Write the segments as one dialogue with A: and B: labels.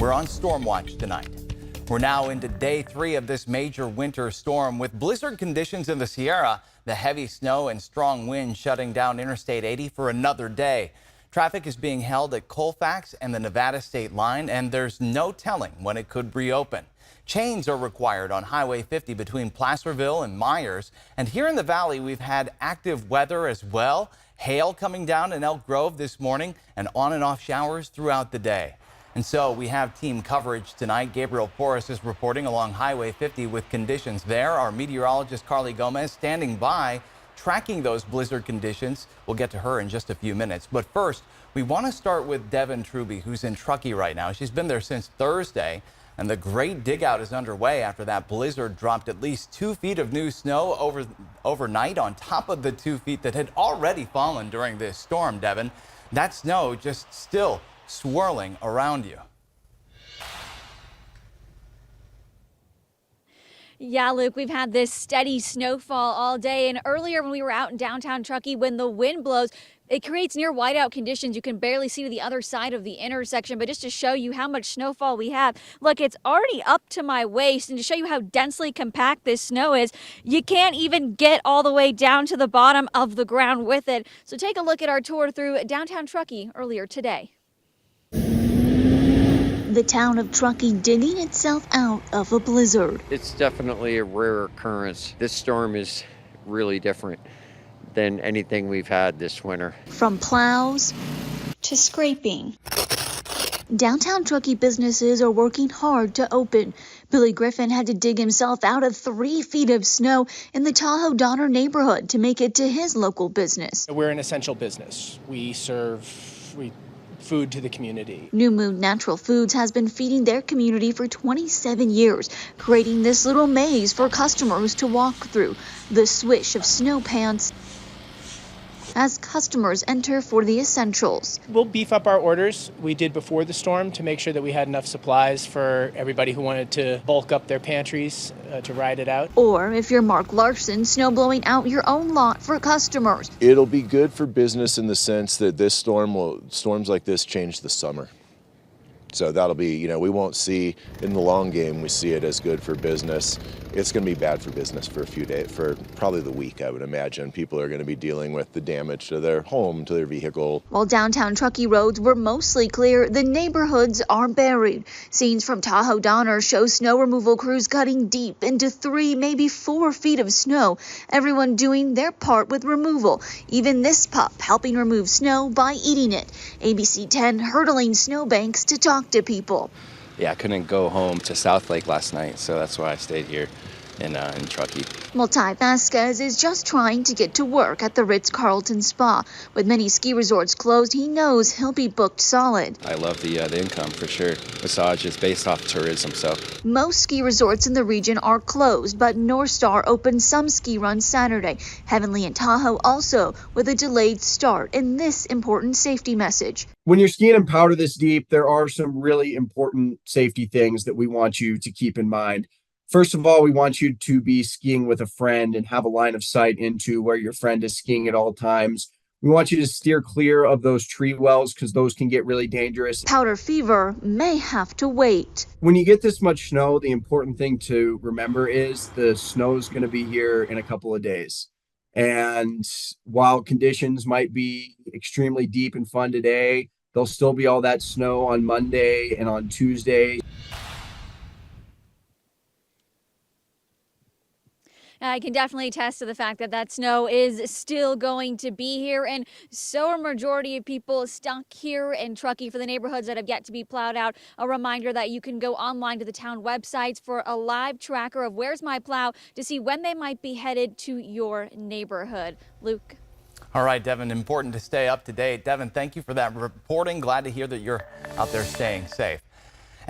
A: We're on storm watch tonight. We're now into day 3 of this major winter storm with blizzard conditions in the Sierra, the heavy snow and strong wind shutting down Interstate 80 for another day. Traffic is being held at Colfax and the Nevada state line, and there's no telling when it could reopen. Chains are required on Highway 50 between Placerville and Myers. And here in the valley, we've had active weather as well. Hail coming down in Elk Grove this morning and on and off showers throughout the day. And so we have team coverage tonight. Gabriel Porras is reporting along Highway 50 with conditions there. Our meteorologist Carly Gomez standing by, tracking those blizzard conditions. We'll get to her in just a few minutes. But first, we want to start with Devin Truby, who's in Truckee right now. She's been there since Thursday, and the great dig out is underway after that blizzard dropped at least 2 feet of new snow overnight on top of the 2 feet that had already fallen during this storm, Devin. That snow just still swirling around you.
B: Yeah, Luke, we've had this steady snowfall all day, and earlier when we were out in downtown Truckee, when the wind blows, it creates near whiteout conditions. You can barely see to the other side of the intersection, but just to show you how much snowfall we have, look, it's already up to my waist, and to show you how densely compact this snow is, you can't even get all the way down to the bottom of the ground with it. So take a look at our tour through downtown Truckee earlier today.
C: The town of Truckee digging itself out of a blizzard.
D: It's definitely a rare occurrence. This storm is really different than anything we've had this winter.
C: From plows to scraping, downtown Truckee businesses are working hard to open. Billy Griffin had to dig himself out of 3 feet of snow in the Tahoe Donner neighborhood to make it to his local business.
E: We're an essential business. We serve food to the community. New
C: Moon Natural Foods has been feeding their community for 27 years, creating this little maze for customers to walk through. The swish of snow pants as customers enter for the essentials.
E: We'll beef up our orders we did before the storm to make sure that we had enough supplies for everybody who wanted to bulk up their pantries to ride it out.
C: Or if you're Mark Larson, snow blowing out your own lot for customers.
F: It'll be good for business in the sense that storms like this change the summer. So that'll be, we won't see in the long game, we see it as good for business. It's going to be bad for business for a few days, for probably the week, I would imagine. People are going to be dealing with the damage to their home, to their vehicle.
C: While downtown Truckee roads were mostly clear, the neighborhoods are buried. Scenes from Tahoe Donner show snow removal crews cutting deep into 3, maybe 4 feet of snow. Everyone doing their part with removal. Even this pup helping remove snow by eating it. ABC 10 hurdling snowbanks to talk to people.
G: Yeah, I couldn't go home to South Lake last night, so that's why I stayed here in Truckee.
C: Ty Vasquez is just trying to get to work at the Ritz-Carlton Spa. With many ski resorts closed, he knows he'll be booked solid.
G: I love the income for sure. Massage is based off tourism, so.
C: Most ski resorts in the region are closed, but North Star opened some ski runs Saturday. Heavenly and Tahoe also with a delayed start in this important safety message.
H: When you're skiing in powder this deep, there are some really important safety things that we want you to keep in mind. First of all, we want you to be skiing with a friend and have a line of sight into where your friend is skiing at all times. We want you to steer clear of those tree wells because those can get really dangerous.
C: Powder fever may have to wait.
H: When you get this much snow, the important thing to remember is the snow is going to be here in a couple of days. And while conditions might be extremely deep and fun today, there'll still be all that snow on Monday and on Tuesday.
B: I can definitely attest to the fact that that snow is still going to be here, and so are a majority of people stuck here in Truckee for the neighborhoods that have yet to be plowed out. A reminder that you can go online to the town websites for a live tracker of Where's My Plow to see when they might be headed to your neighborhood. Luke.
A: All right, Devin, important to stay up to date. Devin, thank you for that reporting. Glad to hear that you're out there staying safe.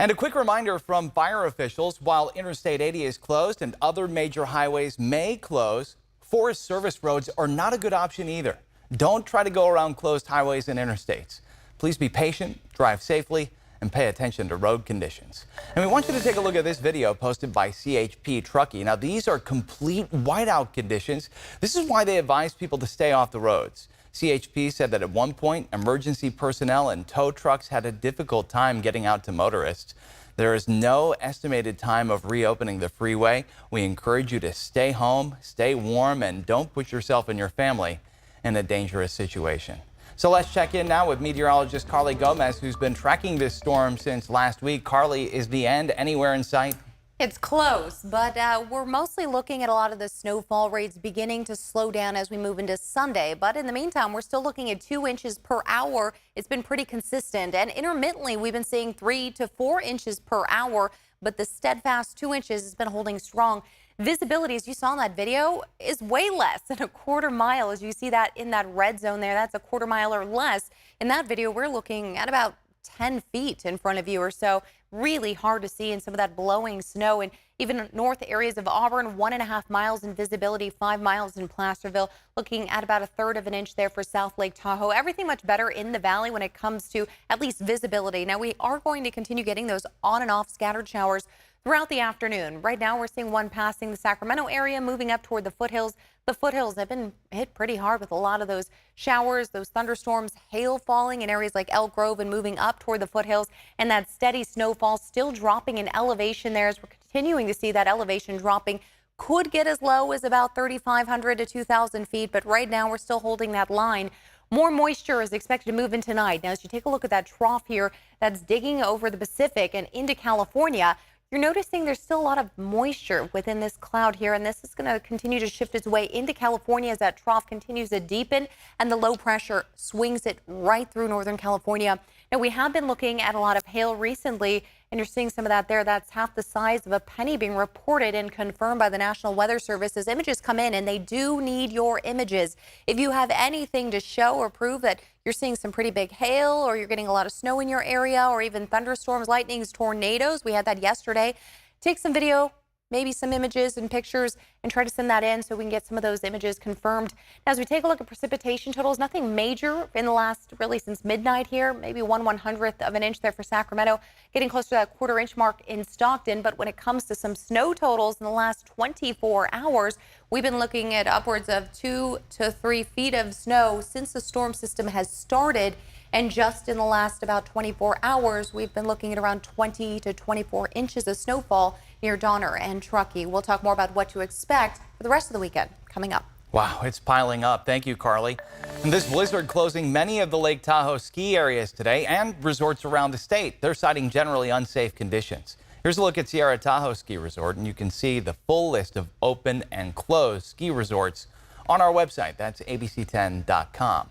A: And a quick reminder from fire officials, while Interstate 80 is closed and other major highways may close, Forest Service roads are not a good option either. Don't try to go around closed highways and interstates. Please be patient, drive safely, and pay attention to road conditions. And we want you to take a look at this video posted by CHP Truckee. Now, these are complete whiteout conditions. This is why they advise people to stay off the roads. CHP said that at one point, emergency personnel and tow trucks had a difficult time getting out to motorists. There is no estimated time of reopening the freeway. We encourage you to stay home, stay warm, and don't put yourself and your family in a dangerous situation. So let's check in now with meteorologist Carly Gomez, who's been tracking this storm since last week. Carly, is the end anywhere in sight?
I: It's close, but we're mostly looking at a lot of the snowfall rates beginning to slow down as we move into Sunday. But in the meantime, we're still looking at 2 inches per hour. It's been pretty consistent, and intermittently we've been seeing 3 to 4 inches per hour, but the steadfast 2 inches has been holding strong. Visibility, as you saw in that video, is way less than a quarter mile. As you see that in that red zone there, that's a quarter mile or less. In that video, we're looking at about 10 feet in front of you or so. Really hard to see in some of that blowing snow. And even north areas of Auburn, 1.5 miles in visibility, 5 miles in Placerville, looking at about 1/3 of an inch there for South Lake Tahoe. Everything much better in the valley when it comes to at least visibility. Now, we are going to continue getting those on and off scattered showers throughout the afternoon. Right now, we're seeing one passing the Sacramento area, moving up toward the foothills. The foothills have been hit pretty hard with a lot of those showers, those thunderstorms, hail falling in areas like Elk Grove and moving up toward the foothills, and that steady snowfall still dropping in elevation there as we're continuing to see that elevation dropping. Could get as low as about 3,500 to 2,000 feet, but right now we're still holding that line. More moisture is expected to move in tonight. Now, as you take a look at that trough here that's digging over the Pacific and into California, you're noticing there's still a lot of moisture within this cloud here, and this is going to continue to shift its way into California as that trough continues to deepen and the low pressure swings it right through Northern California. Now, we have been looking at a lot of hail recently, and you're seeing some of that there. That's half the size of a penny being reported and confirmed by the National Weather Service as images come in, and they do need your images. If you have anything to show or prove that you're seeing some pretty big hail or you're getting a lot of snow in your area or even thunderstorms, lightnings, tornadoes, we had that yesterday, take some video, maybe some images and pictures, and try to send that in so we can get some of those images confirmed. Now, as we take a look at precipitation totals, nothing major in the last, really since midnight here, maybe 1/100th of an inch there for Sacramento, getting close to that quarter-inch mark in Stockton. But when it comes to some snow totals in the last 24 hours, we've been looking at upwards of 2 to 3 feet of snow since the storm system has started. And just in the last about 24 hours, we've been looking at around 20 to 24 inches of snowfall near Donner and Truckee. We'll talk more about what to expect for the rest of the weekend coming up.
A: Wow, it's piling up. Thank you, Carly. And this blizzard closing many of the Lake Tahoe ski areas today and resorts around the state. They're citing generally unsafe conditions. Here's a look at Sierra Tahoe Ski Resort, and you can see the full list of open and closed ski resorts on our website. That's abc10.com.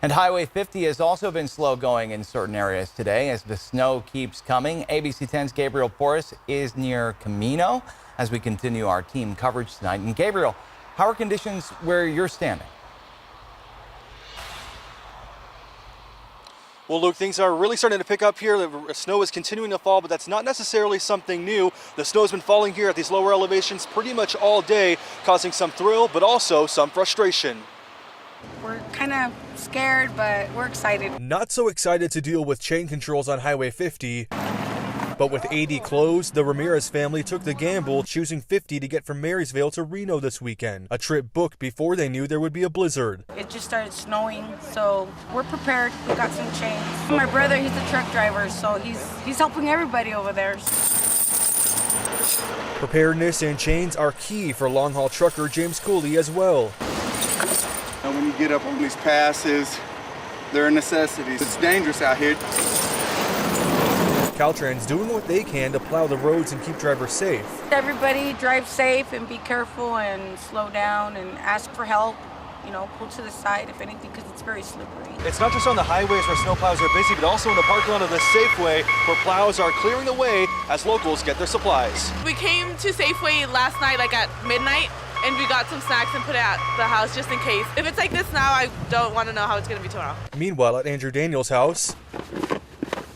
A: And Highway 50 has also been slow going in certain areas today as the snow keeps coming. ABC 10's Gabriel Porras is near Camino as we continue our team coverage tonight. And Gabriel, how are conditions where you're standing?
J: Well, Luke, things are really starting to pick up here. The snow is continuing to fall, but that's not necessarily something new. The snow has been falling here at these lower elevations pretty much all day, causing some thrill, but also some frustration.
K: We're kind of scared, but we're excited.
L: Not so excited to deal with chain controls on Highway 50. But with 80 closed, the Ramirez family took the gamble, choosing 50 to get from Marysville to Reno this weekend. A trip booked before they knew there would be a blizzard.
K: It just started snowing, so we're prepared. We got some chains. My brother, he's a truck driver, so he's helping everybody over there.
L: Preparedness and chains are key for long-haul trucker James Cooley as well.
M: And when you get up on these passes, they're a necessity. It's dangerous out here.
L: Caltrans doing what they can to plow the roads and keep drivers safe.
K: Everybody drive safe and be careful and slow down and ask for help. You know, pull to the side if anything, because it's very slippery.
J: It's not just on the highways where snowplows are busy, but also in the parking lot of the Safeway where plows are clearing the way as locals get their supplies.
N: We came to Safeway last night, like at midnight, and we got some snacks and put it at the house just in case. If it's like this now, I don't want to know how it's going to be tomorrow.
L: Meanwhile, at Andrew Daniels' house,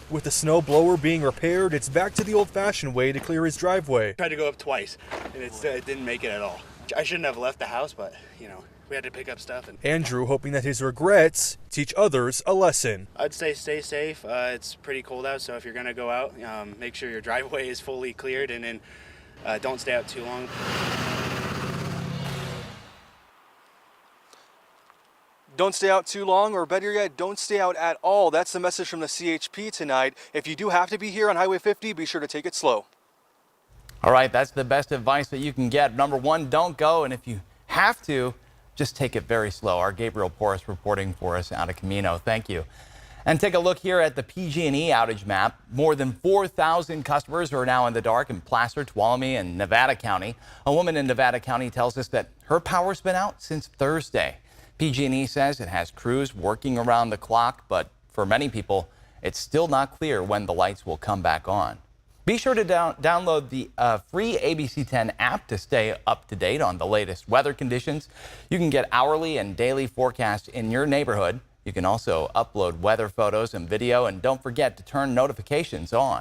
L: with the snow blower being repaired, it's back to the old-fashioned way to clear his driveway.
O: Tried to go up twice, and it didn't make it at all. I shouldn't have left the house, but, you know, we had to pick up stuff.
L: Andrew hoping that his regrets teach others a lesson.
O: I'd say stay safe. It's pretty cold out, so if you're going to go out, make sure your driveway is fully cleared, and then don't stay out too long.
J: Don't stay out too long, or better yet, don't stay out at all. That's the message from the CHP tonight. If you do have to be here on Highway 50, be sure to take it slow.
A: All right, that's the best advice that you can get. Number one, don't go. And if you have to, just take it very slow. Our Gabriel Porras reporting for us out of Camino. Thank you. And take a look here at the PG&E outage map. More than 4,000 customers are now in the dark in Placer, Tuolumne, and Nevada County. A woman in Nevada County tells us that her power's been out since Thursday. PG&E says it has crews working around the clock, but for many people, it's still not clear when the lights will come back on. Be sure to download the free ABC 10 app to stay up to date on the latest weather conditions. You can get hourly and daily forecasts in your neighborhood. You can also upload weather photos and video, and don't forget to turn notifications on.